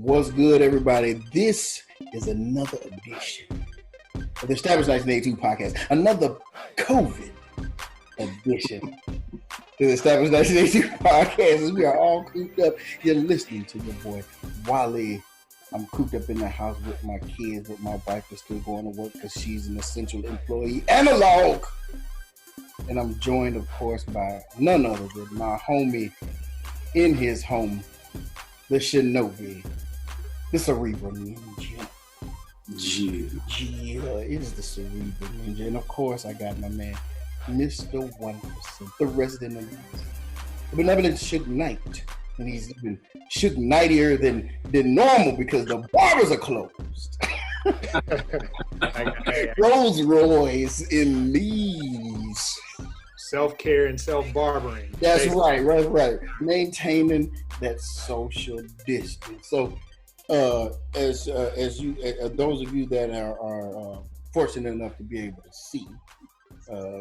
What's good, everybody? This is another edition of the Established 1982 podcast. Another COVID edition to the Established 1982 podcast. As we are all cooped up. You're listening to your boy, Wally. I'm cooped up in the house with my kids, but my wife is still going to work because she's an essential employee analog. And I'm joined, of course, by none other than my homie in his home, the Shinobi, the Cerebral Ninja. Yeah, it is the Cerebral Ninja. And of course, I got my man, Mr. 1%, the resident of the benevolent Suge Knight. And he's even Suge Knightier than normal because the barbers are closed. Rolls Royce in Leeds. Self-care and self-barbering. That's right. Maintaining that social distance. So, as those of you that are fortunate enough to be able to see,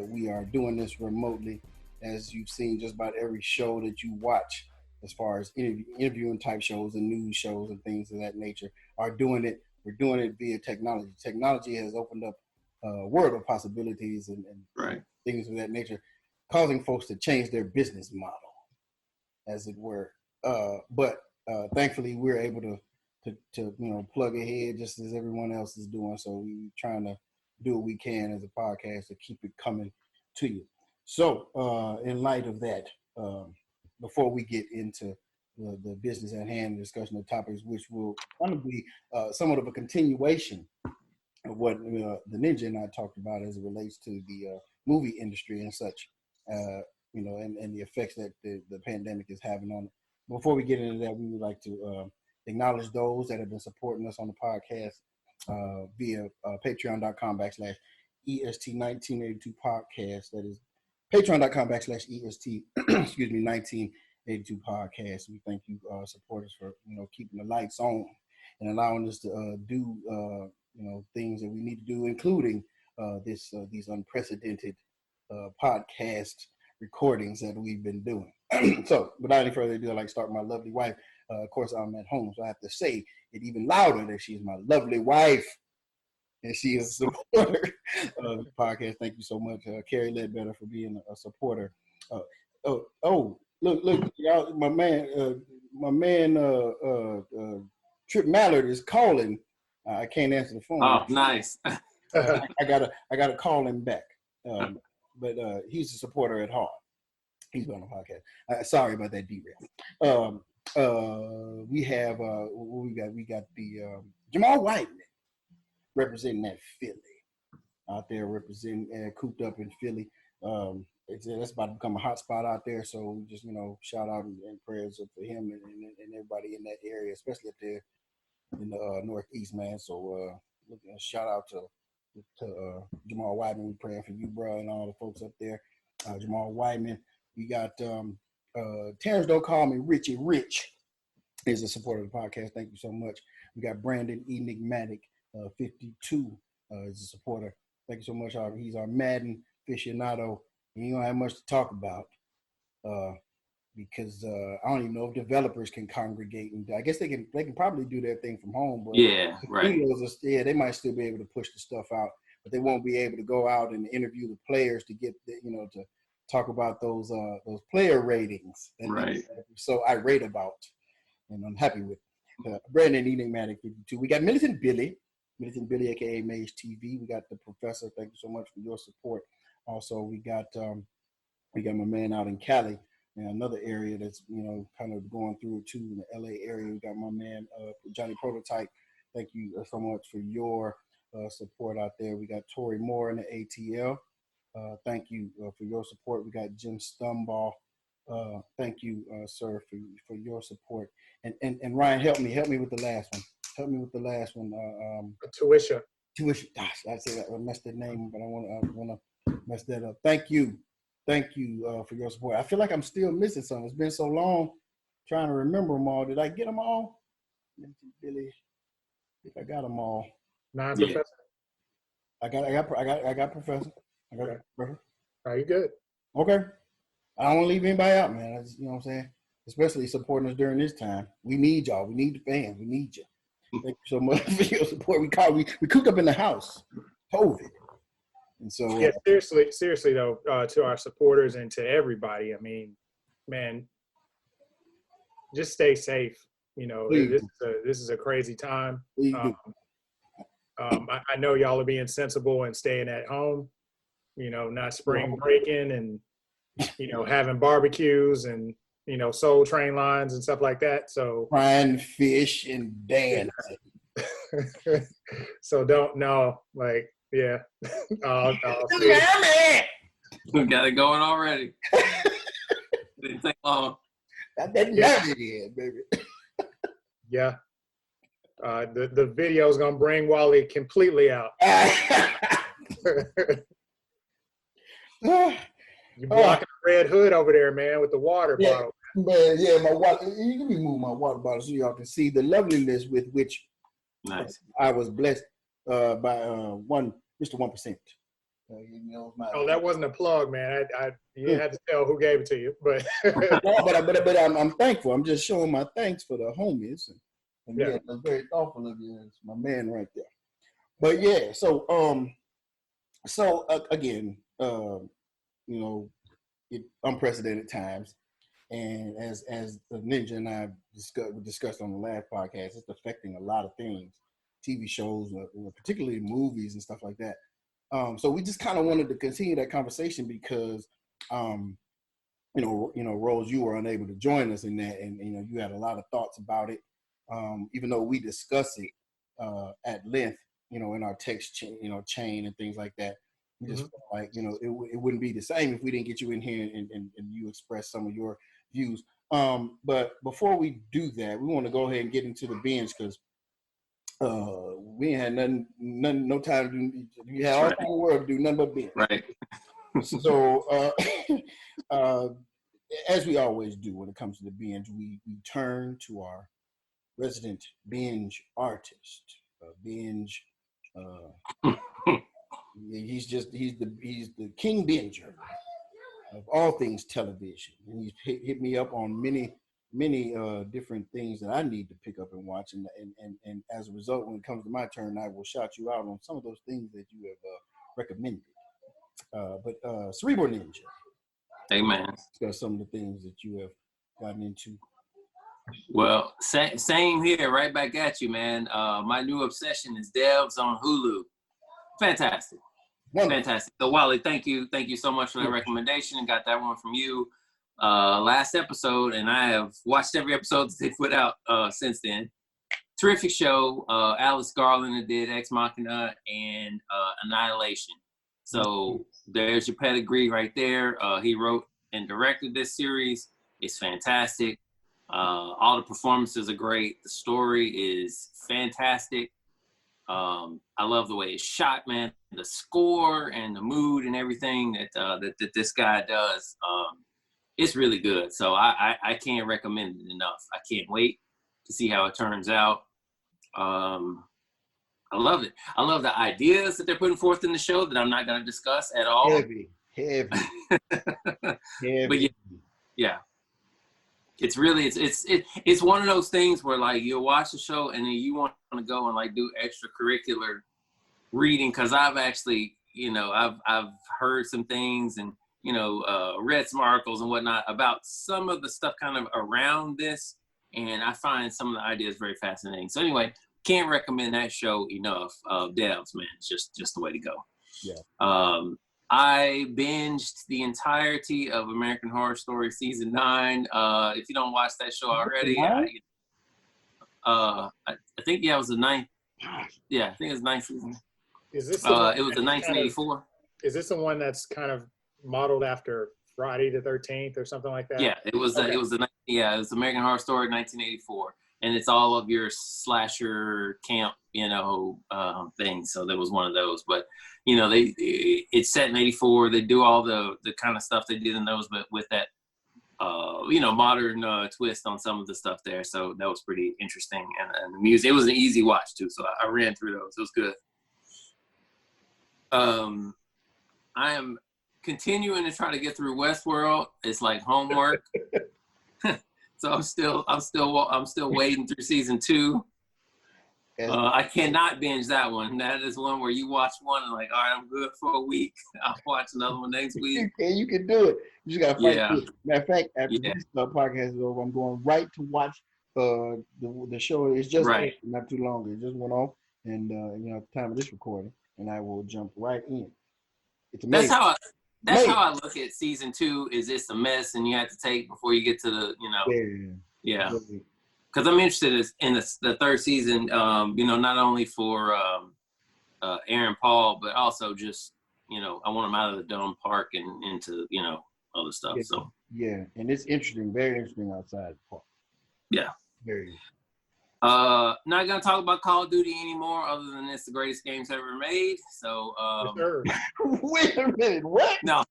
we are doing this remotely. As you've seen, just about every show that you watch, as far as interviewing type shows and news shows and things of that nature, are doing it. We're doing it via technology. Technology has opened up a world of possibilities and things of that nature, causing folks to change their business model, as it were. But thankfully, we're able to plug ahead just as everyone else is doing. So we're trying to do what we can as a podcast to keep it coming to you. So in light of that, before we get into the business at hand, discussion of topics, which will kind of be somewhat of a continuation of what the Ninja and I talked about as it relates to the movie industry and such, and the effects that the pandemic is having on it. Before we get into that, we would like to acknowledge those that have been supporting us on the podcast via patreon.com/EST1982 podcast. That is patreon.com/EST, 1982 podcast. We thank you supporters for, keeping the lights on and allowing us to do, things that we need to do, including these unprecedented podcast recordings that we've been doing. So without any further ado, I'd like to start with my lovely wife. Of course, I'm at home, so I have to say it even louder that she's my lovely wife. And she is a supporter of the podcast. Thank you so much, Carrie Ledbetter, for being a supporter. Look, y'all, my man, Trip Mallard is calling. I can't answer the phone. Oh, nice. I gotta call him back. But he's a supporter at heart. He's on the podcast. Sorry about that derail. We have we got the Jamal Whiteman representing that Philly out there, representing cooped up in Philly. That's about to become a hot spot out there. So just shout out and prayers for him and everybody in that area, especially up there in the Northeast, man. So shout out to Jamal Whiteman. We're praying for you, bro, and all the folks up there. Jamal Whiteman. We got Terrence Don't Call Me Richie Rich is a supporter of the podcast. Thank you so much. We got Brandon Enigmatic 52 is a supporter. Thank you so much. He's our Madden aficionado. He don't have much to talk about because I don't even know if developers can congregate. And I guess they can probably do their thing from home. But they might still be able to push the stuff out, but they won't be able to go out and interview the players to get to talk about those player ratings and they're so irate about, and I'm happy with Brandon Enigmatic 52. We got Militant Billy, aka Mage TV. We got the Professor. Thank you so much for your support. Also, we got my man out in Cali, and another area that's kind of going through it too in the LA area. We got my man Johnny Prototype. Thank you so much for your support out there. We got Tori Moore in the ATL. Thank you for your support. We got Jim Stumball. Thank you, sir, for your support. And Ryan, help me with the last one. Tuition. Gosh, I said I messed that name, but I want to mess that up. Thank you for your support. I feel like I'm still missing something. It's been so long trying to remember them all. Did I get them all? Billy, if I got them all. Non-professor. I got Professor. Are you good? Okay. I don't want to leave anybody out, man. I just, what I'm saying? especially supporting us during this time. We need y'all. We need the fans. We need you. Thank you so much for your support. We cooped up in the house, COVID, and so Yeah, seriously though, to our supporters and to everybody. I mean, man, just stay safe. You know, this is a crazy time. I know y'all are being sensible and staying at home. You know, not spring breaking and having barbecues and Soul Train lines and stuff like that. So frying fish and dancing. So yeah. We got it going already. Didn't take long. Got that nut in, baby. Yeah. The video is gonna bring Wally completely out. You blocking the Red Hood over there, man, with the water bottle. Man, yeah, my water. Let me move my water bottle so y'all can see the loveliness with which I was blessed by Mr. 1%. That wasn't a plug, man. You had to tell who gave it to you, but but I'm thankful. I'm just showing my thanks for the homies, and yeah, that's very thoughtful of you. It's my man right there. But yeah, so again, unprecedented times, and as the Ninja and I discussed on the last podcast, it's affecting a lot of things, TV shows, particularly movies and stuff like that. So we just kind of wanted to continue that conversation because, Rose, you were unable to join us in that, and you had a lot of thoughts about it. Even though we discuss it at length, in our text chain and things like that, we just felt like it wouldn't be the same if we didn't get you in here and you express some of your views. But before we do that, we want to go ahead and get into the binge because. We ain't had no time to do. We had all the world to do nothing but binge. Right. So, as we always do when it comes to the binge, we turn to our resident binge artist. Binge. He's the king binger of all things television, and he's hit me up on many different things that I need to pick up and watch, and as a result, when it comes to my turn, I will shout you out on some of those things that you have recommended. But Cerebral Ninja, amen. Discuss some of the things that you have gotten into. Well, same here, right back at you, man. My new obsession is Devs on Hulu. Fantastic. Wonderful. Fantastic. So Wally, thank you so much for that recommendation, and got that one from you. Last episode, and I have watched every episode that they put out since then. Terrific show. Alex Garland did Ex Machina and Annihilation. So there's your pedigree right there. He wrote and directed this series. It's fantastic. All the performances are great. The story is fantastic. I love the way it's shot, man. The score and the mood and everything that this guy does. It's really good. So I can't recommend it enough. I can't wait to see how it turns out. I love it. I love the ideas that they're putting forth in the show that I'm not going to discuss at all. Heavy. But yeah. It's really, it's one of those things where like you'll watch the show and then you want to go and like do extracurricular reading. Cause I've actually, I've heard some things and, read some articles and whatnot about some of the stuff kind of around this. And I find some of the ideas very fascinating. So anyway, can't recommend that show enough. Devs, man, it's just the way to go. Yeah. I binged the entirety of American Horror Story season 9. If you don't watch that show already, I think it was the 9th. Yeah, I think it was 9th season. Is this? It was the 1984. Is this the one that's kind of modeled after Friday the 13th or something like that? Yeah, it was. Okay. It was American Horror Story 1984, and it's all of your slasher camp, things. So there was one of those, but it's set in 84. They do all the kind of stuff they did in those, but with that modern twist on some of the stuff there. So that was pretty interesting, and the music. It was an easy watch too. So I ran through those. It was good. I am continuing to try to get through Westworld. It's like homework. So I'm still wading through season 2. I cannot binge that one. That is one where you watch one and like, all right, I'm good for a week. I'll watch another one next week. You can do it. You just gotta fight through it. Matter of fact, after Yeah. this podcast is over, I'm going right to watch the show. It's just not too long. It just went off, and at the time of this recording, and I will jump right in. It's amazing. That's how I look at season 2. Is it's a mess, and you have to take before you get to the Yeah. Because I'm interested in the third season, not only for Aaron Paul, but also just, I want him out of the dumb park and into, other stuff. Yeah. So yeah, and it's interesting, very interesting outside the park. Yeah. Very. Not gonna talk about Call of Duty anymore, other than it's the greatest games ever made. So wait a minute, what? No,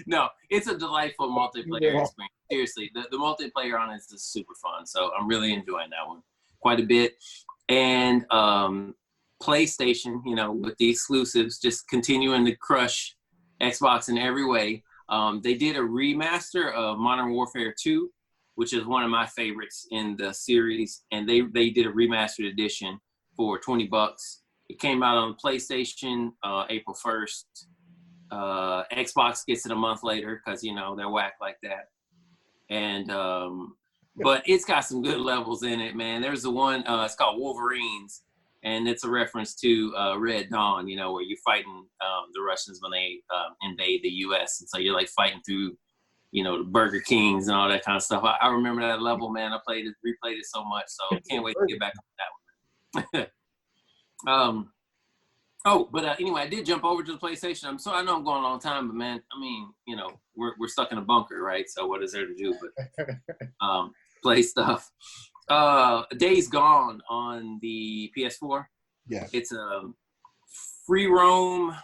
no, it's a delightful multiplayer experience. Seriously, the multiplayer on it is just super fun. So I'm really enjoying that one quite a bit. And PlayStation, with the exclusives, just continuing to crush Xbox in every way. They did a remaster of Modern Warfare 2, which is one of my favorites in the series. And they did a remastered edition for $20. It came out on PlayStation April 1st. Xbox gets it a month later because, they're whack like that. And but it's got some good levels in it, man. There's the one, it's called Wolverines. And it's a reference to Red Dawn, where you're fighting the Russians when they invade the U.S. And so you're like fighting through, the Burger Kings and all that kind of stuff. I remember that level, man. I replayed it so much, so can't wait to get back on that one. Anyway, I did jump over to the PlayStation. I know I'm going a long time, but man, I mean, we're stuck in a bunker, right? So what is there to do but play stuff? Days Gone on the PS4. Yeah, it's a free roam,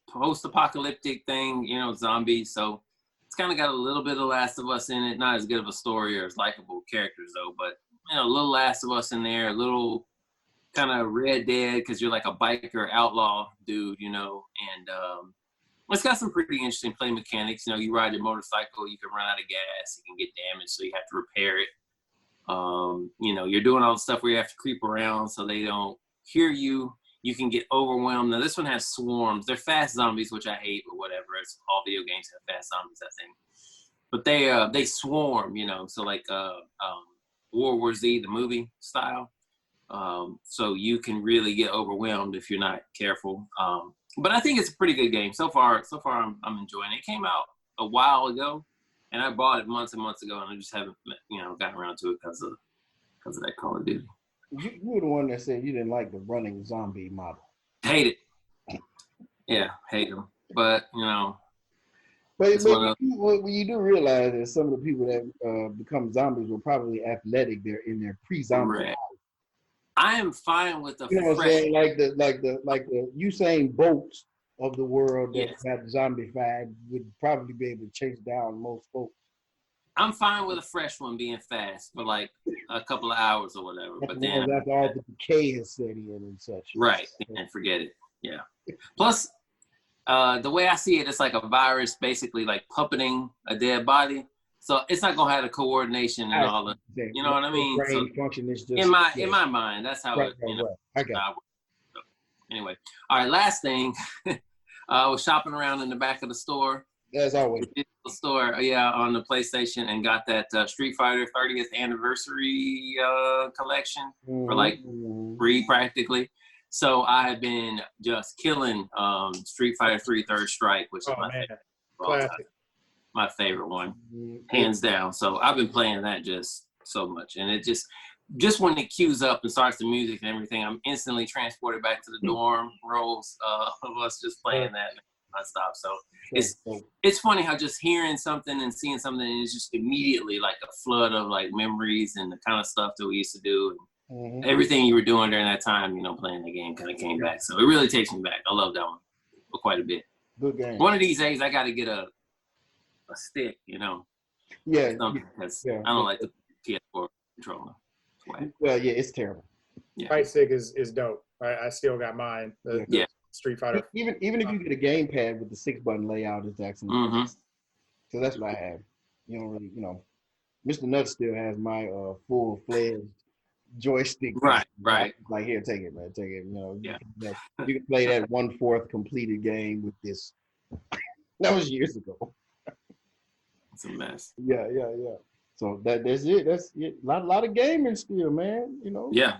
post-apocalyptic thing. Zombies. So it's kind of got a little bit of Last of Us in it. Not as good of a story or as likable characters though, but a little Last of Us in there. A little kind of Red Dead because you're like a biker outlaw dude, and it's got some pretty interesting play mechanics. You ride your motorcycle, you can run out of gas, you can get damaged, so you have to repair it. You're doing all the stuff where you have to creep around so they don't hear you. You can get overwhelmed. Now this one has swarms. They're fast zombies, which I hate, but whatever. It's all video games have fast zombies, I think. But they swarm, so like World War Z, the movie style. So you can really get overwhelmed if you're not careful. But I think it's a pretty good game. So far I'm enjoying it. It came out a while ago. And I bought it months and months ago, and I just haven't, gotten around to it because of that Call of Duty. You were the one that said you didn't like the running zombie model. Hate it. Yeah, hate them. But But you do realize that some of the people that become zombies were probably athletic. They're in their pre-zombie. Right. I am fine with the. What I'm saying? Like the Usain Bolts of the world that got zombified would probably be able to chase down most folks. I'm fine with a fresh one being fast for like a couple of hours or whatever. But then after all the decay has set in and such. Right, and forget it. Yeah. Plus, the way I see it, it's like a virus basically like puppeting a dead body. So it's not gonna have the coordination and all that. You know what I mean? Brain function is just in my mind. That's how it. I got it. So, anyway, all right. Last thing, I was shopping around in the back of the store. As always. The store, on the PlayStation, and got that Street Fighter 30th anniversary collection for like free practically. So I have been just killing Street Fighter 3 Third Strike, which is my favorite one, hands down. So I've been playing that just so much, and it just when it cues up and starts the music and everything, I'm instantly transported back to the dorm rows of us just playing that nonstop. So it's funny how just hearing something and seeing something is just immediately like a flood of like memories and the kind of stuff that we used to do. And everything you were doing during that time, playing the game kind of came back. So it really takes me back. I love that one for quite a bit. Good game. One of these days, I got to get a stick, Yeah. Because I don't like the PS4 controller. Well, yeah, it's terrible. Yeah. Fight stick is dope. I still got mine. The Street Fighter. Even if you get a gamepad with the 6-button layout, it's actually. Mm-hmm. So that's what I have. You don't really, Mr. Nuts still has my full-fledged joystick. Right. Like, here, take it, man, take it. Yeah. You can play that 1/4 completed game with this. That was years ago. It's a mess. Yeah. So that's it. That's it. Lot of gaming still, man. Yeah.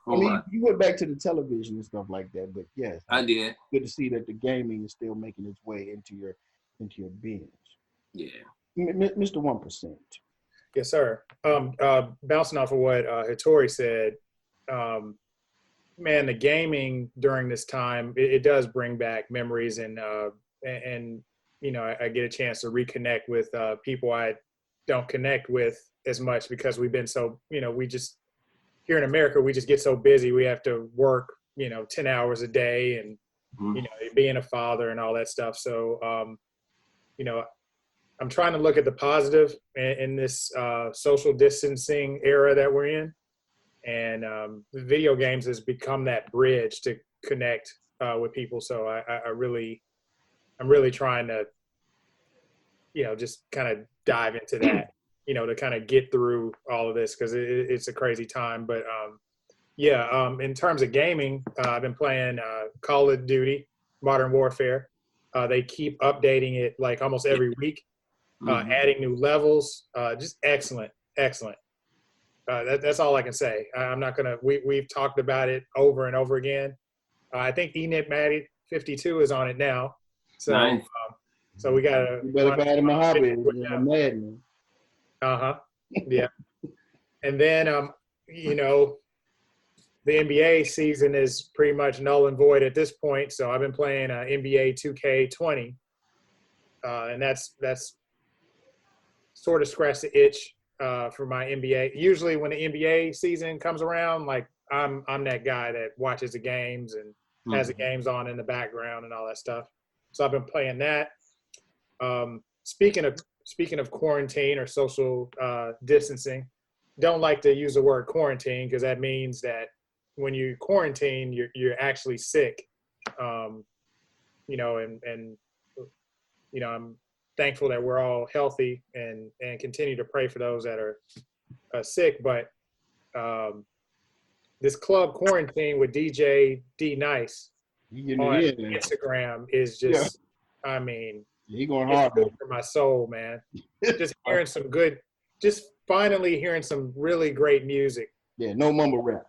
Whole lot. You went back to the television and stuff like that, but yes, I did. good to see that the gaming is still making its way into your binge. Yeah. Mr. 1%. Yes, sir. Bouncing off of what Hattori said, man, the gaming during this time, it does bring back memories, and I get a chance to reconnect with people I don't connect with as much because we've been so, we just, here in America, we just get so busy. We have to work, 10 hours a day and, being a father and all that stuff. So, I'm trying to look at the positive in this social distancing era that we're in. And the video games has become that bridge to connect with people. So I'm really trying to, just kind of dive into that, to kind of get through all of this because it's a crazy time. But in terms of gaming, I've been playing Call of Duty, Modern Warfare. They keep updating it like almost every week. Adding new levels, just excellent. That's all I can say. I'm not gonna. We've talked about it over and over again. I think Enigmatic 52 is on it now, so nice. So we got you better add him a hobby, Madden. Yeah, and then the NBA season is pretty much null and void at this point. So I've been playing NBA 2K20, and that's sort of scratched the itch for my NBA. Usually when the NBA season comes around, like I'm that guy that watches the games and has the games on in the background and all that stuff. So I've been playing that. Speaking of quarantine or social distancing, don't like to use the word quarantine because that means that when you quarantine, you're actually sick. I'm thankful that we're all healthy and continue to pray for those that are sick. But this club quarantine with DJ D Nice on Instagram is just, he going hard good for my soul, man. Just hearing just finally hearing some really great music. Yeah, no mumble rap.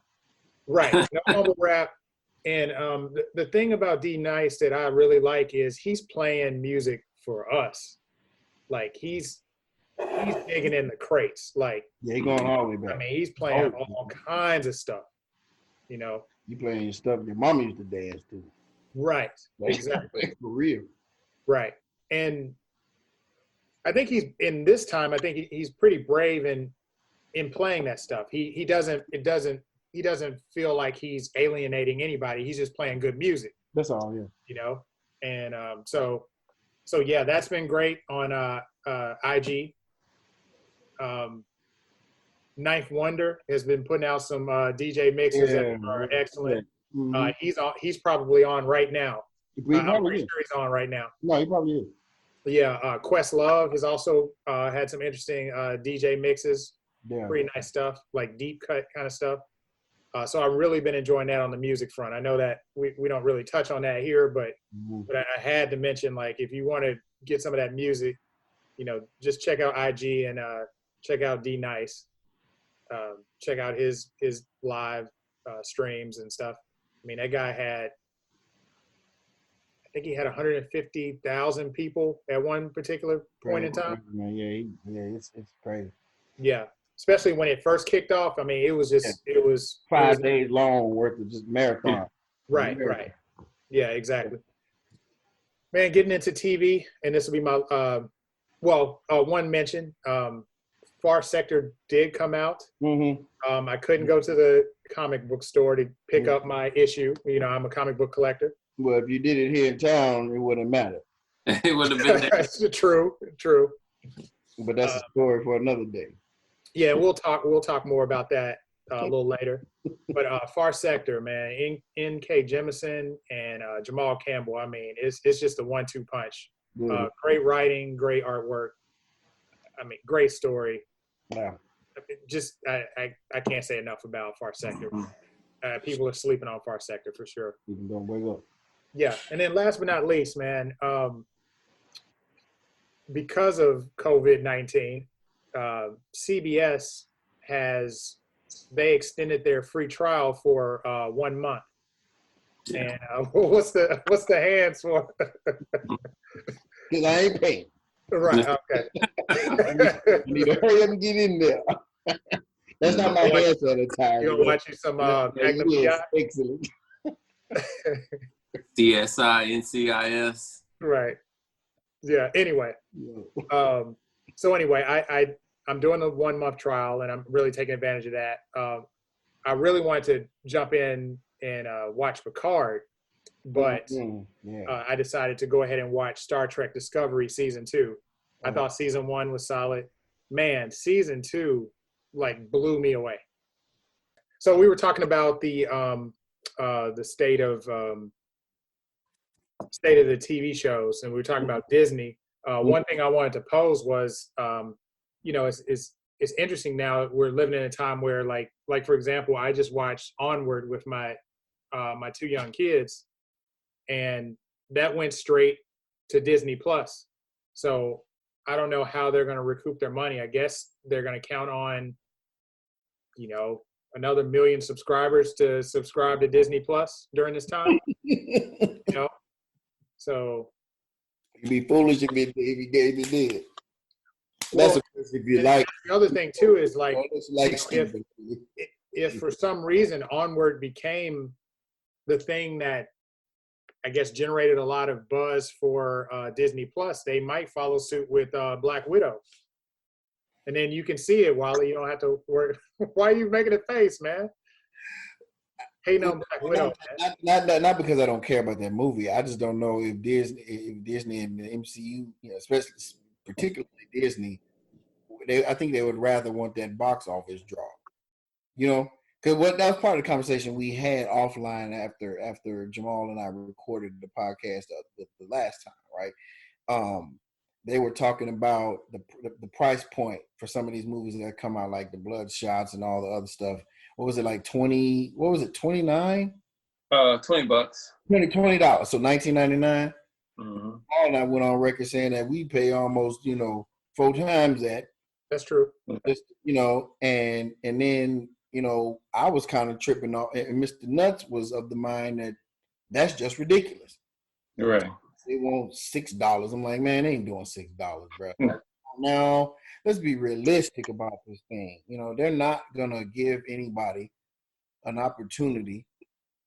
Right, no mumble rap. And the thing about D Nice that I really like is he's playing music for us. Like he's digging in the crates. Like he going all the way back. He's playing all kinds of stuff. You playing your stuff your mama used to dance to. Right. Exactly. For real. Right. And I think he's pretty brave in playing that stuff. He doesn't feel like he's alienating anybody. He's just playing good music. That's all, yeah. And so yeah, that's been great on IG. Ninth Wonder has been putting out some DJ mixes that are excellent. Yeah. He's probably on right now. I'm pretty sure he's on right now. No, he probably is. Yeah, Questlove has also had some interesting DJ mixes. Yeah. Pretty nice stuff, like deep cut kind of stuff. So I've really been enjoying that on the music front. I know that we don't really touch on that here, but I had to mention, like, if you want to get some of that music, just check out IG and check out D Nice. Check out his live streams and stuff. That guy I think he had 150,000 people at one particular point in time. Yeah, it's crazy. Yeah. Especially when it first kicked off. It was 5 days long worth of just marathon. Right. Yeah, exactly. Man, getting into TV, and this will be my one mention. Far Sector did come out. I couldn't go to the comic book store to pick up my issue. I'm a comic book collector. Well, if you did it here in town, it wouldn't matter. It would have been there. True. But that's a story for another day. Yeah, we'll talk more about that a little later. But Far Sector, man, N.K. Jemisin and Jamal Campbell. It's just a 1-2 punch. Great writing, great artwork. I mean, great story. Wow. Just I can't say enough about Far Sector. People are sleeping on Far Sector for sure. People don't wake up. Yeah, and then last but not least, man, because of COVID-19, CBS they extended their free trial for 1 month. Yeah. And what's the hands for? Because I ain't paying. Right. Okay. You need to hurry up and get in there. That's not my hand sanitizer. You'll watch you some Magnum PI. Excellent. CSI, NCIS. Right. Yeah. Anyway. So anyway, I'm doing a 1 month trial, and I'm really taking advantage of that. I really wanted to jump in and watch Picard, but I decided to go ahead and watch Star Trek Discovery season 2. I thought season 1 was solid. Man, season 2 like blew me away. So we were talking about the state of the TV shows, and we were talking about Disney. One thing I wanted to pose was, it's interesting now. We're living in a time where, like for example, I just watched Onward with my 2 young kids, and that went straight to Disney Plus. So I don't know how they're going to recoup their money. I guess they're going to count on, another 1 million subscribers to subscribe to Disney Plus during this time. So you'd be foolish if you did. That's if you like. The other thing too is if for some reason Onward became the thing that I guess generated a lot of buzz for Disney Plus, they might follow suit with Black Widow. And then you can see it, Wally. You don't have to worry. Why are you making a face, man? Hating on Black Widow. Not because I don't care about that movie. I just don't know if Disney and the MCU, especially particularly Disney, I think they would rather want that box office draw. Because that was part of the conversation we had offline after Jamal and I recorded the podcast the last time, right? They were talking about the price point for some of these movies that come out, like the Bloodshots and all the other stuff. What was it, like 20? What was it, 29? $20. $20. So $19.99. Mm-hmm. Paul and I went on record saying that we pay almost 4 times that. That's true. Just, and then I was kind of tripping off, and Mr. Nuts was of the mind that that's just ridiculous. Right. They want $6. I'm like, man, they ain't doing $6, bro. Now, let's be realistic about this thing. They're not gonna give anybody an opportunity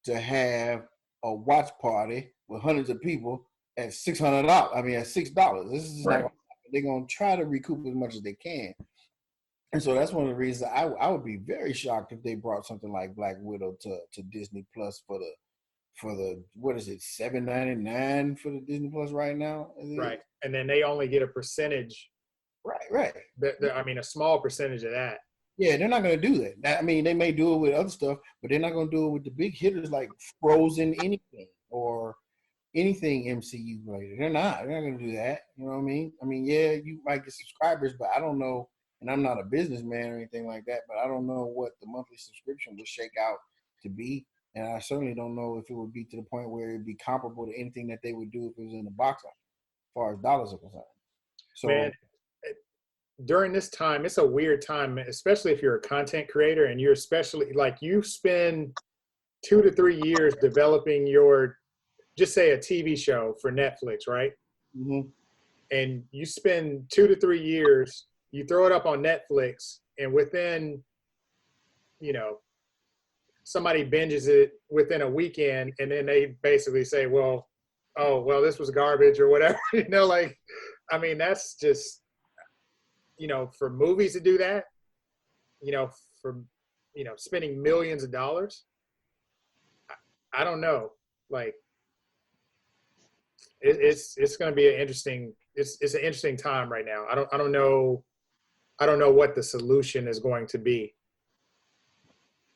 to have a watch party with hundreds of people at $600. I mean, at $6. This is right. They're gonna try to recoup as much as they can. And so that's one of the reasons I would be very shocked if they brought something like Black Widow to Disney Plus for the what is it, $7.99 for the Disney Plus right now? Right, and then they only get a percentage. Right. I mean, a small percentage of that. Yeah, they're not going to do that. I mean, they may do it with other stuff, but they're not going to do it with the big hitters like Frozen anything or anything MCU related. They're not going to do that. You know what I mean? I mean, yeah, you might get subscribers, but I don't know. And I'm not a businessman or anything like that, but I don't know what the monthly subscription would shake out to be. And I certainly don't know if it would be to the point where it'd be comparable to anything that they would do if it was in the box office, as far as dollars are concerned. So, man, during this time, it's a weird time, especially if you're a content creator and you're especially like you spend 2 to 3 years developing your, just say a TV show for Netflix, right? Mm-hmm. And you spend 2 to 3 years, you throw it up on Netflix, and within, somebody binges it within a weekend, and then they basically say, well, this was garbage or whatever, I mean, that's just, for movies to do that, for, spending millions of dollars, I don't know. Like, it's going to be an interesting time right now. I don't know what the solution is going to be.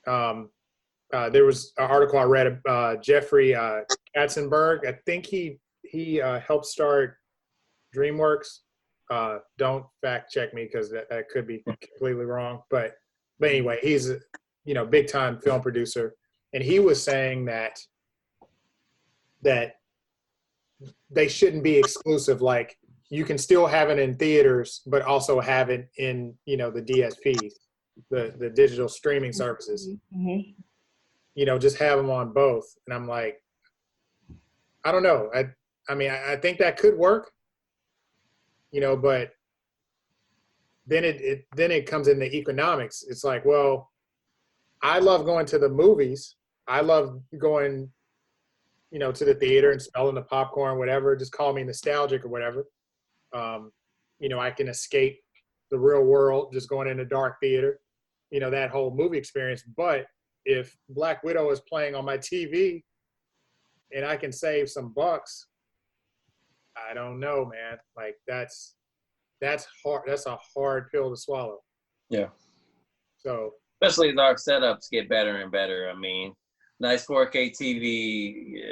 There was an article I read, Jeffrey Katzenberg. I think he helped start DreamWorks, Don't fact check me because that could be completely wrong. But anyway, he's a big time film producer, and he was saying that they shouldn't be exclusive. Like you can still have it in theaters, but also have it in the DSPs, the digital streaming services. Mm-hmm. Just have them on both. And I'm like, I don't know. I mean, I think that could work. But then it comes into economics. It's like, well, I love going to the movies. I love going, to the theater and smelling the popcorn, whatever. Just call me nostalgic or whatever. I can escape the real world just going in a dark theater, that whole movie experience. But if Black Widow is playing on my TV and I can save some bucks, I don't know, man. Like that's hard. That's a hard pill to swallow. Yeah. So especially as our setups get better and better. I mean, nice 4K TV,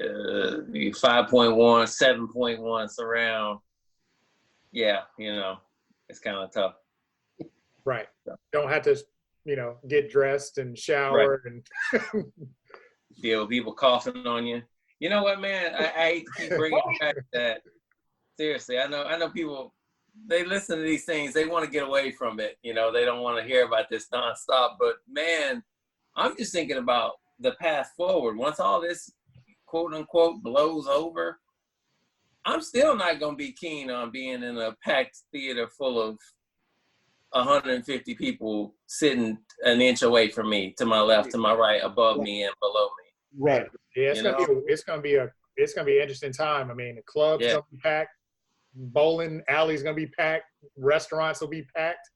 5.1, 7.1 surround. Yeah, it's kind of tough. Right. Don't have to, get dressed and shower and deal with people coughing on you. You know what, man? I hate to keep bringing back that. Seriously, I know people, they listen to these things. They want to get away from it. They don't want to hear about this nonstop. But, man, I'm just thinking about the path forward. Once all this, quote, unquote, blows over, I'm still not going to be keen on being in a packed theater full of 150 people sitting an inch away from me, to my left, to my right, above me, and below me. Right. Yeah, it's gonna be an interesting time. I mean, the clubs gonna be packed, bowling alleys gonna be packed, restaurants will be packed.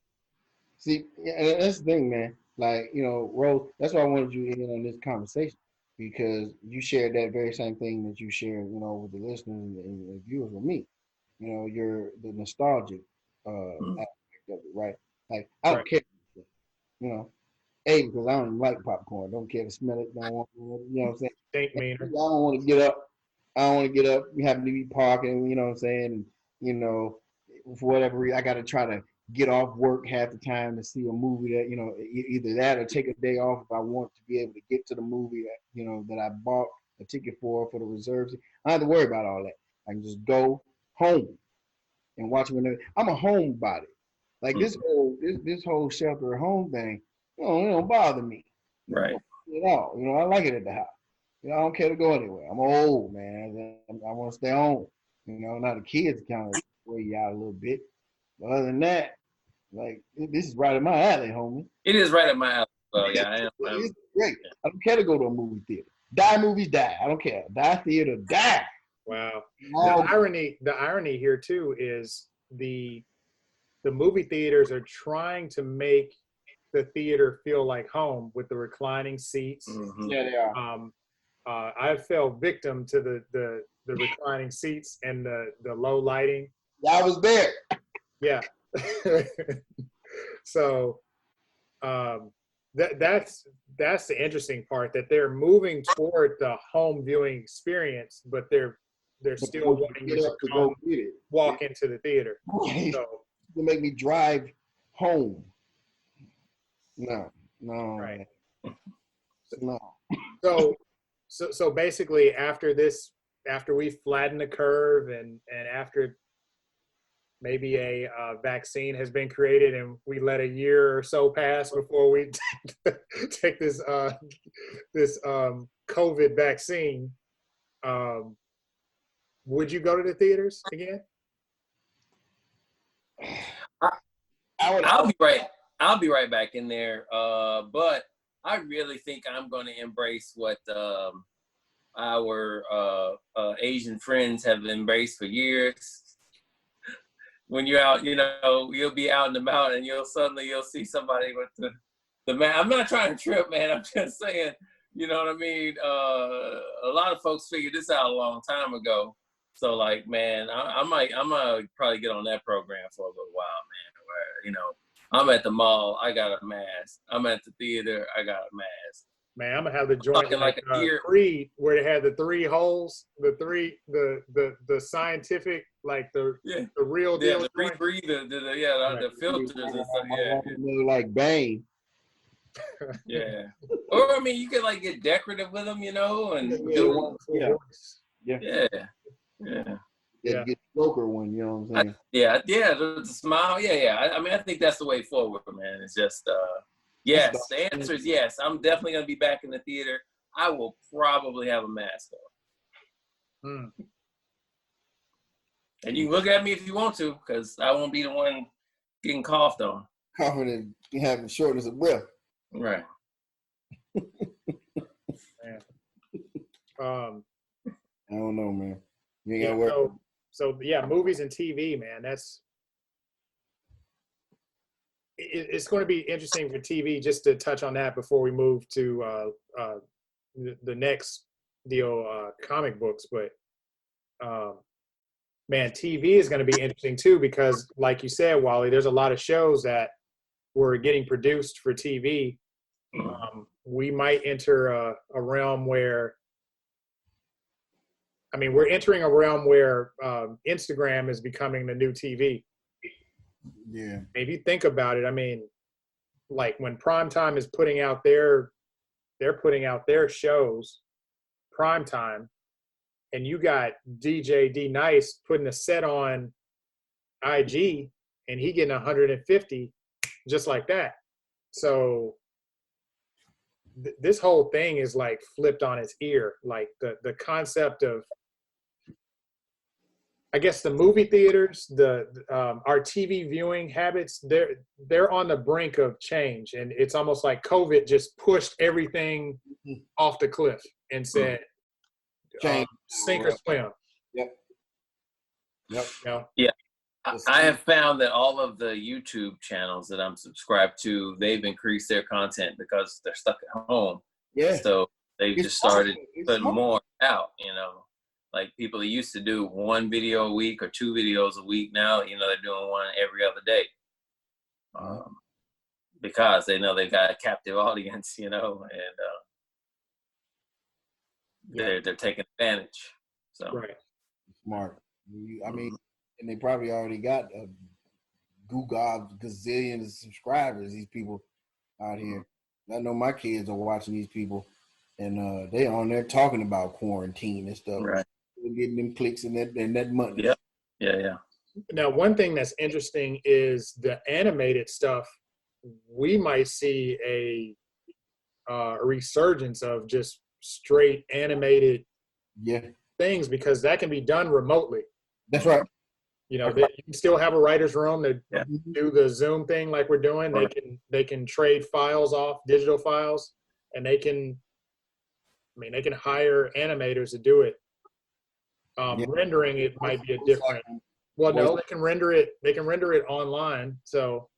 See, and that's the thing, man. Like, Ro, that's why I wanted you in on this conversation, because you shared that very same thing that you shared, with the listeners and the viewers with me. You're the nostalgic aspect of it, right? Like, I don't care, because I don't even like popcorn. Don't care to smell it. Don't want, what I'm saying? Think meaner. I don't want to get up. We happen to be parking, you know what I'm saying? And, for whatever reason, I got to try to get off work half the time to see a movie that, either that or take a day off if I want to be able to get to the movie that, that I bought a ticket for the reserves. I don't have to worry about all that. I can just go home and watch it. I'm a homebody. Like this whole shelter at home thing, it don't bother me. Right. At all. I like it at the house. I don't care to go anywhere. I'm old, man. I want to stay home. Now the kids kind of weigh you out a little bit. But other than that, like, this is right in my alley, homie. It is right in my alley. Well, yeah, I am. It's great. I don't care to go to a movie theater. Die movies, die. I don't care. Die theater, die. Wow. The irony here too is the movie theaters are trying to make the theater feel like home with the reclining seats. Mm-hmm. Yeah, they are. I fell victim to the reclining seats and the low lighting. Yeah, I was there. Yeah. So that's the interesting part, that they're moving toward the home viewing experience, but they're still wanting you to come walk into the theater. So to make me drive home. No. Right. No. So basically, after we flatten the curve and after maybe a vaccine has been created and we let a year or so pass before we take this COVID vaccine, would you go to the theaters again? I'll be right back in there. But I really think I'm going to embrace what our Asian friends have embraced for years. When you're out, you'll be out and about, and you'll see somebody with the man. I'm not trying to trip, man. I'm just saying, you know what I mean? A lot of folks figured this out a long time ago. So, like, man, I'm gonna probably get on that program for a little while, man. Where I'm at the mall, I got a mask. I'm at the theater, I got a mask. Man, I'm gonna have the joint like a year. Creed, where they had the 3 holes, the scientific, like the real deal. The rebreather, the filters and stuff. Yeah, like Bane. Yeah. Or I mean, you could like get decorative with them, and do. Yeah, get Joker one. You know what I'm saying? The smile. Yeah. I mean, I think that's the way forward, man. It's just. Yes, the answer is yes. I'm definitely going to be back in the theater. I will probably have a mask on. And you can look at me if you want to, because I won't be the one getting coughed on. Coughing and having shortness of breath. Right. Man. I don't know, man. You ain't got to work. So, movies and TV, man, it's going to be interesting for TV, just to touch on that before we move to the next deal, comic books. But, man, TV is going to be interesting too, because like you said, Wally, there's a lot of shows that were getting produced for TV. We might enter a realm where, we're entering a realm where Instagram is becoming the new TV. Yeah. If you think about it, like when Primetime is putting out they're putting out their shows, Primetime, and you got DJ D Nice putting a set on IG, and he getting 150 just like that. So this whole thing is like flipped on its ear. Like the concept of, I guess, the movie theaters, our TV viewing habits, they're on the brink of change, and it's almost like COVID just pushed everything off the cliff and said, "Sink or swim." Yep. Yeah. I have found that all of the YouTube channels that I'm subscribed to, they've increased their content because they're stuck at home. Yeah. So they've just started putting more out. Like people that used to do 1 video a week or 2 videos a week, now, they're doing one every other day. Because they know they got a captive audience, and they're taking advantage. So right. Smart. And they probably already got a gazillion of subscribers, these people out here. I know my kids are watching these people, and they on there talking about quarantine and stuff. Right. Getting them clicks and that money. Yeah. Now, one thing that's interesting is the animated stuff. We might see a resurgence of just straight animated things, because that can be done remotely. That's right. You can still have a writer's room to do the Zoom thing like we're doing. Right. They can trade files off, digital files, and they can hire animators to do it. Rendering it might be a different. Well, no, they can render it. They can render it online. So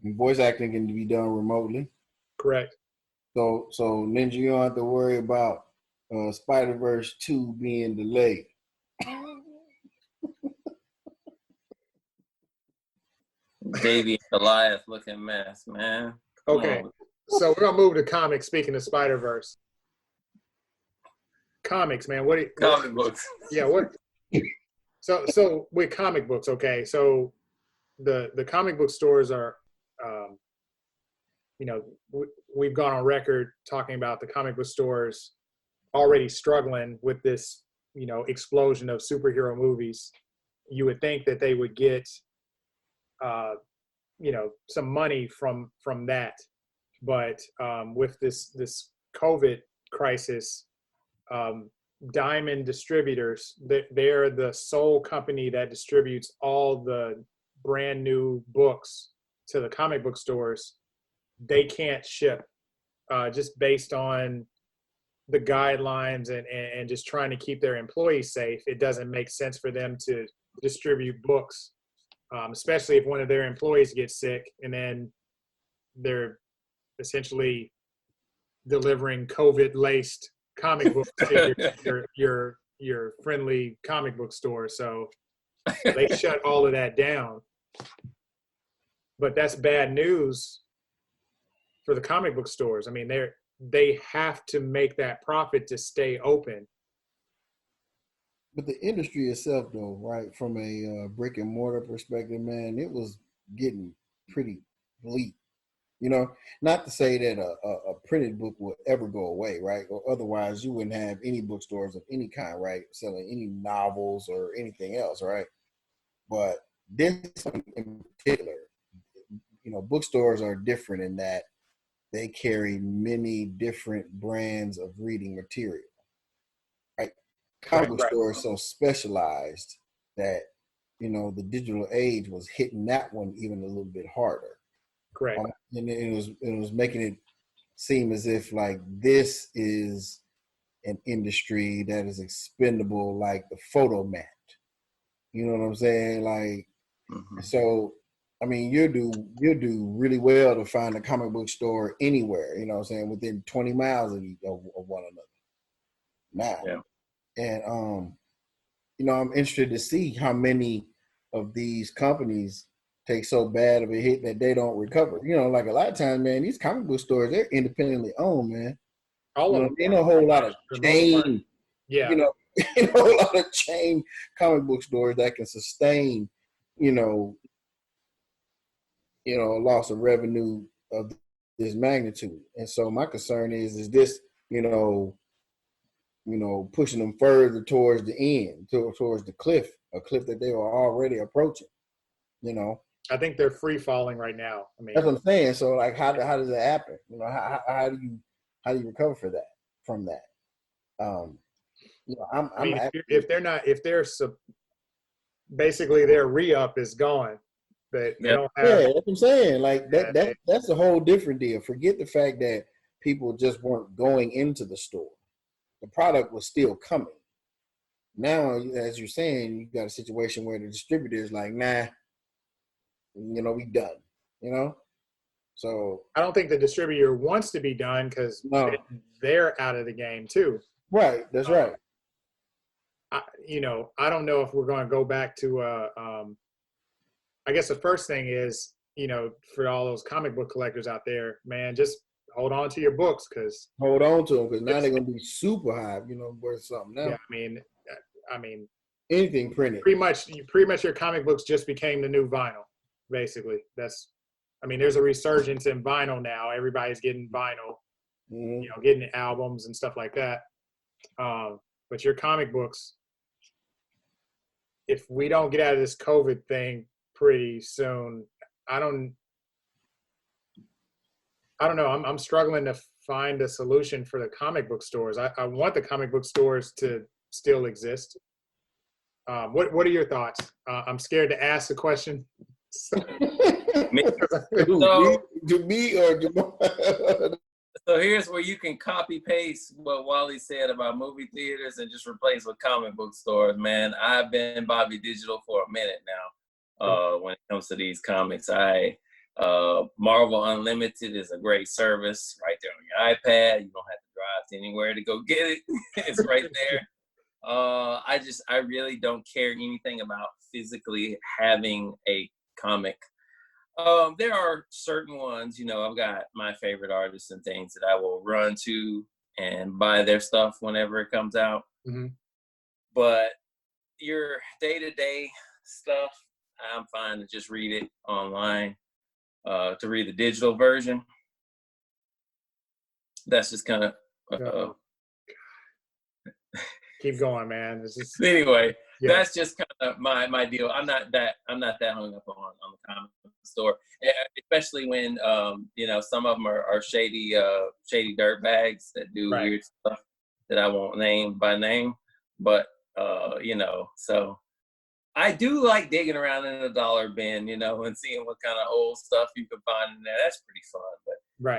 voice acting can be done remotely. Correct. So Ninja, you don't have to worry about Spider-Verse 2 being delayed. Davey and Goliath looking mess, man. Okay, so we're gonna move to comics. Speaking of Spider-Verse. Comics, man. Comic books. Yeah, what? So with comic books, okay. So the comic book stores are, we've gone on record talking about the comic book stores already struggling with this, explosion of superhero movies. You would think that they would get, some money from that, but with this COVID crisis. Diamond Distributors, they're the sole company that distributes all the brand new books to the comic book stores. They can't ship just based on the guidelines and just trying to keep their employees safe. It doesn't make sense for them to distribute books, especially if one of their employees gets sick and then they're essentially delivering COVID-laced comic books to your friendly comic book store. So they shut all of that down. But that's bad news for the comic book stores. I mean, they have to make that profit to stay open. But the industry itself, though, right, from a brick and mortar perspective, man, it was getting pretty bleak. You know, not to say that a printed book will ever go away, right? Or otherwise, you wouldn't have any bookstores of any kind, right, selling any novels or anything else, right? But this in particular, you know, bookstores are different in that they carry many different brands of reading material, right? Comic book store is so specialized that, you know, the digital age was hitting that one even a little bit harder. Correct. And it was making it seem as if like this is an industry that is expendable like the photo mat. You know what I'm saying? Like, so I mean, you'll do really well to find a comic book store anywhere, you know what I'm saying, within 20 miles of one another. Now. Yeah. And you know, I'm interested to see how many of these companies take so bad of a hit that they don't recover. You know, like a lot of times, man, these comic book stores, they're independently owned, man. All of them. Ain't a whole lot of chain. Yeah. You know, ain't a whole lot of chain comic book stores that can sustain, you know, a loss of revenue of this magnitude. And so my concern is this, you know, pushing them further towards the end, towards the cliff, a cliff that they were already approaching, you know. I think they're free falling right now. I mean, that's what I'm saying. So like, how does that happen? You know, how do you recover from that? You know, I mean, if they're basically their re-up is gone, but they don't have. Yeah, that's what I'm saying. Like that's a whole different deal. Forget the fact that people just weren't going into the store. The product was still coming. Now, as you're saying, you got a situation where the distributor is like, nah, you know, we done, you know? So I don't think the distributor wants to be done because they're out of the game too. Right, that's right. I don't know if we're going to go back to, I guess the first thing is, you know, for all those comic book collectors out there, man, just hold on to your books hold on to them because now they're going to be super high, you know, worth something now. Yeah, I mean, anything printed. Pretty much your comic books just became the new vinyl, basically. There's a resurgence in vinyl now. Everybody's getting vinyl, you know, getting albums and stuff like that. But your comic books, if we don't get out of this COVID thing pretty soon, I don't know. I'm struggling to find a solution for the comic book stores. I want the comic book stores to still exist. What are your thoughts? I'm scared to ask the question. To me or So here's where you can copy paste what Wally said about movie theaters and just replace with comic book stores, man. I've been Bobby Digital for a minute now. When it comes to these comics, Marvel Unlimited is a great service right there on your iPad. You don't have to drive to anywhere to go get it. It's right there. I really don't care anything about physically having a comic. There are certain ones, you know, I've got my favorite artists and things that I will run to and buy their stuff whenever it comes out. Mm-hmm. But your day-to-day stuff, I'm fine to just read it online. To read the digital version, that's just kind of keep going, man. Anyway, that's just kind of my deal. I'm not that hung up on the comic store, especially when you know, some of them are shady dirt bags that do weird stuff that I won't name by name, but you know, so I do like digging around in the dollar bin, you know, and seeing what kind of old stuff you can find in there. That's pretty fun, but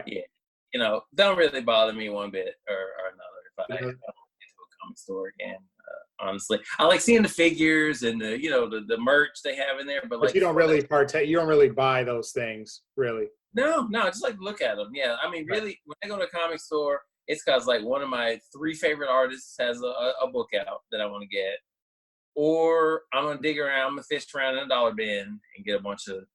yeah, you know, don't really bother me one bit or another if I go into a comic store again. Honestly, I like seeing the figures and the, you know, the merch they have in there, but like you don't really partake. You don't really buy those things, really. No, I just like to look at them. Yeah, I mean, really, when I go to a comic store, it's because like one of my 3 favorite artists has a book out that I want to get. Or I'm going to dig around, I'm going to fish around in a dollar bin and get a bunch of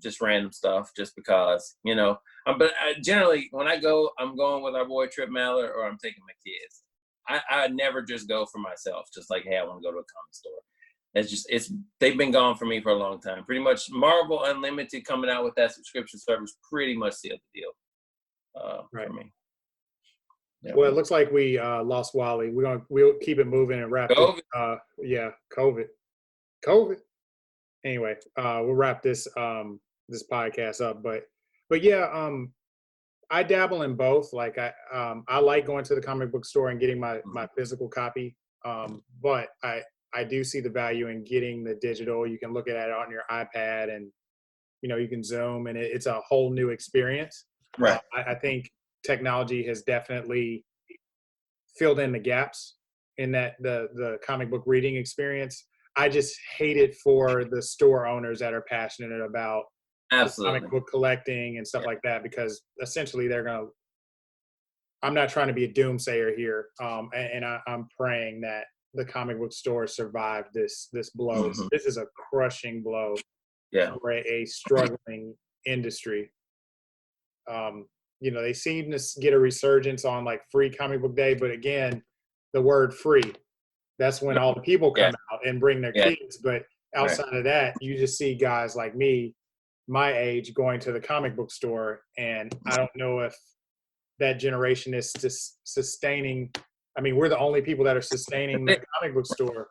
just random stuff just because, you know, But generally, when I go, I'm going with our boy Trip Mallard, or I'm taking my kids. I never just go for myself, just like, hey, I want to go to a comic store. They've been gone for me for a long time. Pretty much Marvel Unlimited coming out with that subscription service pretty much sealed the deal for me. Yeah. Well, it looks like we lost Wally. We'll keep it moving and wrap COVID. it. COVID. Anyway, we'll wrap this this podcast up. But yeah, I dabble in both. Like I like going to the comic book store and getting my physical copy. But I do see the value in getting the digital. You can look at it on your iPad, and you can zoom, and it's a whole new experience. Right. I think technology has definitely filled in the gaps in that the comic book reading experience. I just hate it for the store owners that are passionate about comic book collecting and stuff like that, because essentially I'm not trying to be a doomsayer here. And I'm praying that the comic book stores survive this blow. Mm-hmm. This is a crushing blow for a struggling industry. They seem to get a resurgence on like Free Comic Book Day, but again, the word free, that's when all the people come out and bring their kids. But outside of that, you just see guys like me, my age, going to the comic book store, and I don't know if that generation is sustaining. I mean, we're the only people that are sustaining the comic book store,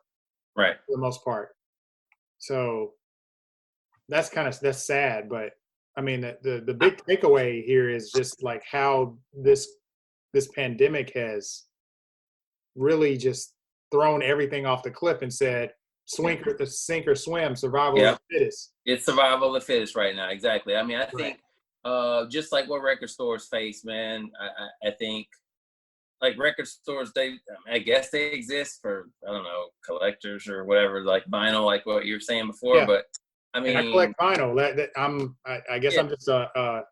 right, for the most part. So that's sad, but I mean, the big takeaway here is just like how this pandemic has really just thrown everything off the cliff and said, sink or swim, survival of the fittest. It's survival of the fittest right now. Exactly. I mean, I think just like what record stores face, man, I think like record stores, I guess they exist for, I don't know, collectors or whatever, like vinyl, like what you were saying before, but I mean, and I collect vinyl. I guess I'm just a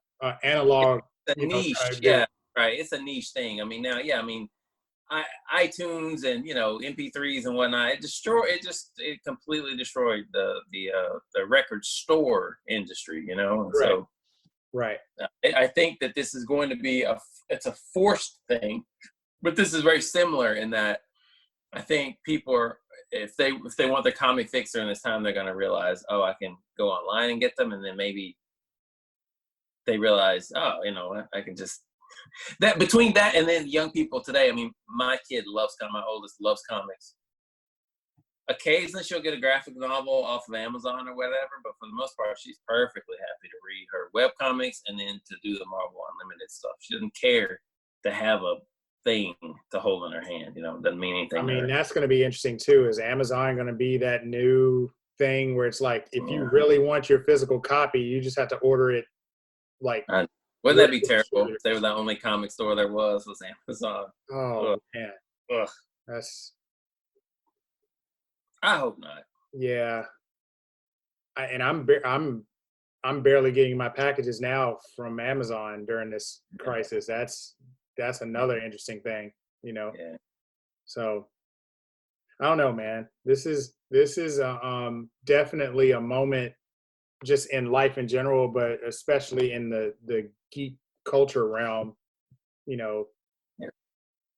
analog. It's a niche, right. It's a niche thing. I mean, now, iTunes and MP3s and whatnot. It completely destroyed the record store industry. So right. I think that this is going to be it's a forced thing, but this is very similar in that I think people are. If they want the comic fix during this time, they're going to realize, I can go online and get them. And then maybe they realize, I can just, that between that and then young people today, I mean, my oldest loves comics. Occasionally she'll get a graphic novel off of Amazon or whatever, but for the most part, she's perfectly happy to read her web comics and then to do the Marvel Unlimited stuff. She doesn't care to have a thing to hold in her hand, doesn't mean anything. I mean, that's going to be interesting too. Is Amazon going to be that new thing where it's like, if you really want your physical copy, you just have to order it? Like, wouldn't that be terrible if they were the only comic store there was Amazon? Oh man, I hope not. Yeah, I'm barely getting my packages now from Amazon during this crisis. That's another interesting thing, Yeah. So I don't know, man. This is definitely a moment just in life in general, but especially in the geek culture realm. I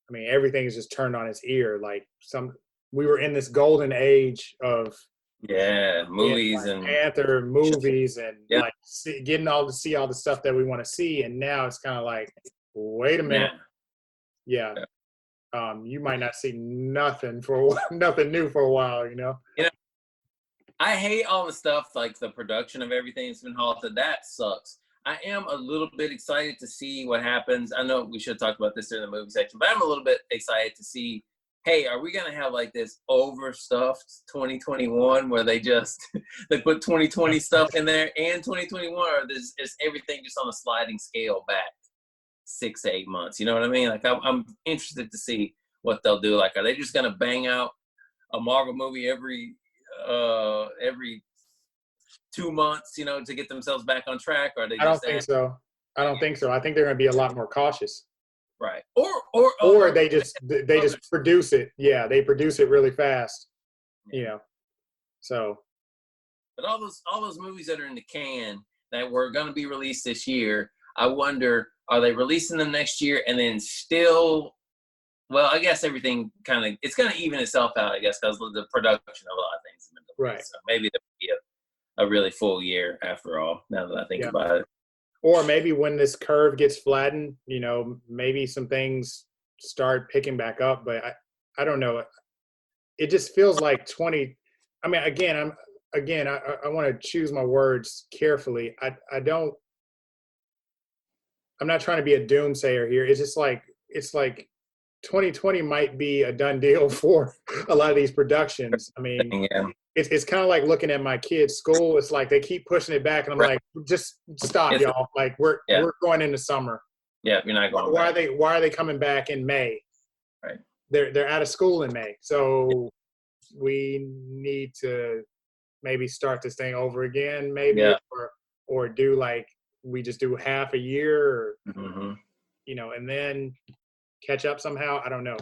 mean, everything is just turned on its ear. Like we were in this golden age of movies like and Panther movies and like getting to see all the stuff that we want to see, and now it's kind of like, wait a minute, you might not see nothing new for a while, I hate all the stuff like the production of everything that's been halted. That sucks. I am a little bit excited to see what happens. I know we should talk about this in the movie section, but I'm a little bit excited to see, hey, are we going to have like this overstuffed 2021 where they put 2020 stuff in there and 2021, or is everything just on a sliding scale back 6 to 8 months? You know what I mean? Like I'm interested to see what they'll do. Like, are they just going to bang out a Marvel movie every 2 months, to get themselves back on track? Or are they I don't think so. I think they're going to be a lot more cautious. Right. Or they just produce it. Yeah, they produce it really fast. So. But all those movies that are in the can that were going to be released this year, I wonder, are they releasing them next year and then still? Well, I guess everything it's going to even itself out, I guess, because the production of a lot of things has been delayed. Right. So maybe there'll be a really full year after all, now that I think about it. Or maybe when this curve gets flattened, maybe some things start picking back up. But I don't know. It just feels like 20. I mean, I want to choose my words carefully. I'm not trying to be a doomsayer here. It's like 2020 might be a done deal for a lot of these productions. I mean, it's kind of like looking at my kids' school. It's like they keep pushing it back, and I'm like, just stop, y'all. Like we're going into summer. Yeah, you're not going. Why are they coming back in May? Right. They're out of school in May, so we need to maybe start this thing over again, maybe, or do like we just do half a year, or, and then catch up somehow. I don't know,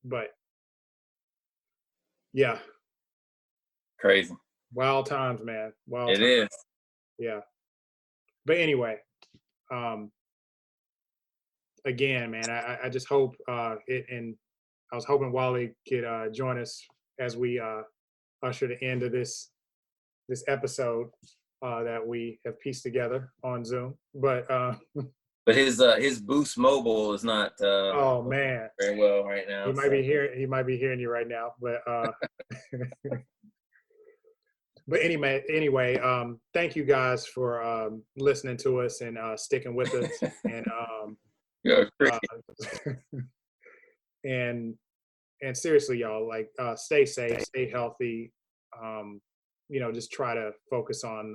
but yeah. Crazy. Wild times, man. It is. Yeah. But anyway, again, man, I just hope and I was hoping Wally could join us as we usher the end of this episode that we have pieced together on Zoom. But his Boost Mobile is not oh man, very well right now. He might be hearing you right now, but but anyway, thank you guys for listening to us and sticking with us, and and seriously, y'all, like stay safe, stay healthy. Just try to focus on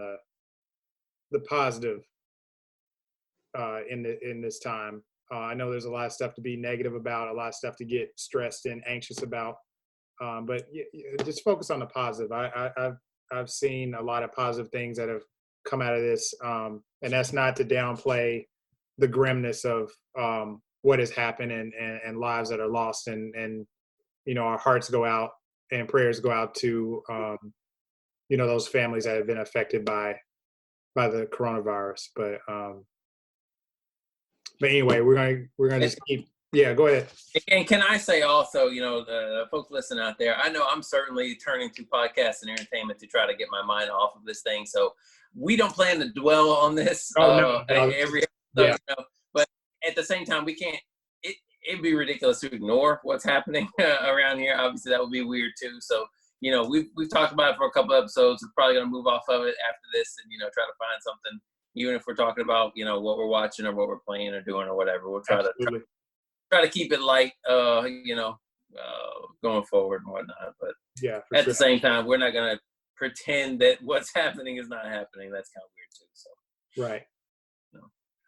the positive in this time. I know there's a lot of stuff to be negative about, a lot of stuff to get stressed and anxious about, but just focus on the positive. I've seen a lot of positive things that have come out of this, and that's not to downplay the grimness of what has happened and lives that are lost, and our hearts go out and prayers go out to those families that have been affected by the coronavirus. But anyway, we're gonna just keep. Yeah, go ahead. And can I say also, the folks listening out there, I know I'm certainly turning to podcasts and entertainment to try to get my mind off of this thing. So we don't plan to dwell on this every episode, but at the same time, we can't. It'd be ridiculous to ignore what's happening around here. Obviously, that would be weird too. So, we've talked about it for a couple episodes. We're probably going to move off of it after this and, try to find something, even if we're talking about, what we're watching or what we're playing or doing or whatever. We'll try to keep it light, going forward and whatnot. But at the same time, we're not going to pretend that what's happening is not happening. That's kind of weird too. So. Right.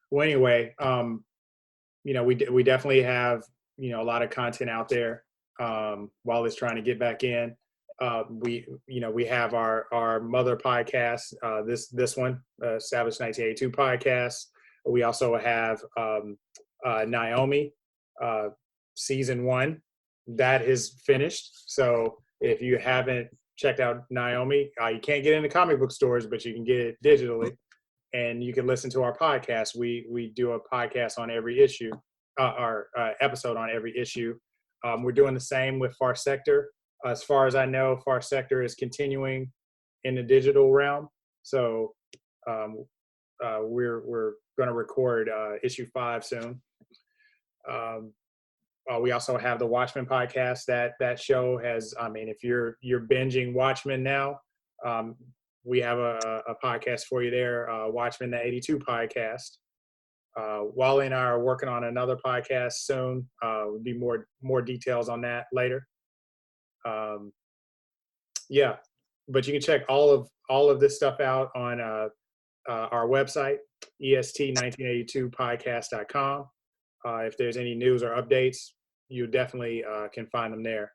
Well, anyway, we definitely have, a lot of content out there while it's trying to get back in. We have our mother podcast, this one, Established 1982 podcast. We also have Naomi, season 1 that is finished. So if you haven't checked out Naomi, you can't get into comic book stores, but you can get it digitally. And you can listen to our podcast. We do a podcast on every issue, our episode on every issue. We're doing the same with Far Sector. As far as I know, Far Sector is continuing in the digital realm. So we're going to record issue 5 soon. We also have the Watchmen podcast. That show has, if you're binging Watchmen now, we have a podcast for you there, Watchmen the 82 podcast. Wally and I are working on another podcast soon. Will be more details on that later. But you can check all of this stuff out on our website, est1982podcast.com. If there's any news or updates, you definitely can find them there.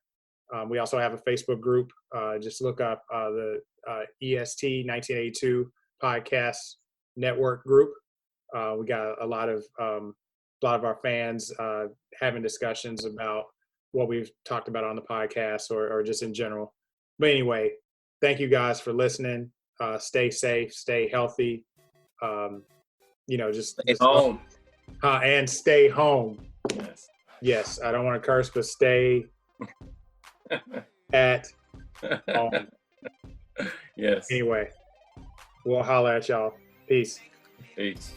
We also have a Facebook group. Just look up the EST 1982 Podcast Network group. We got a lot of our fans having discussions about what we've talked about on the podcast or just in general. But anyway, thank you guys for listening. Stay safe, stay healthy. just Stay home. And stay home. Yes. Yes, I don't want to curse, but stay at home. Yes. Anyway, we'll holler at y'all. Peace. Peace.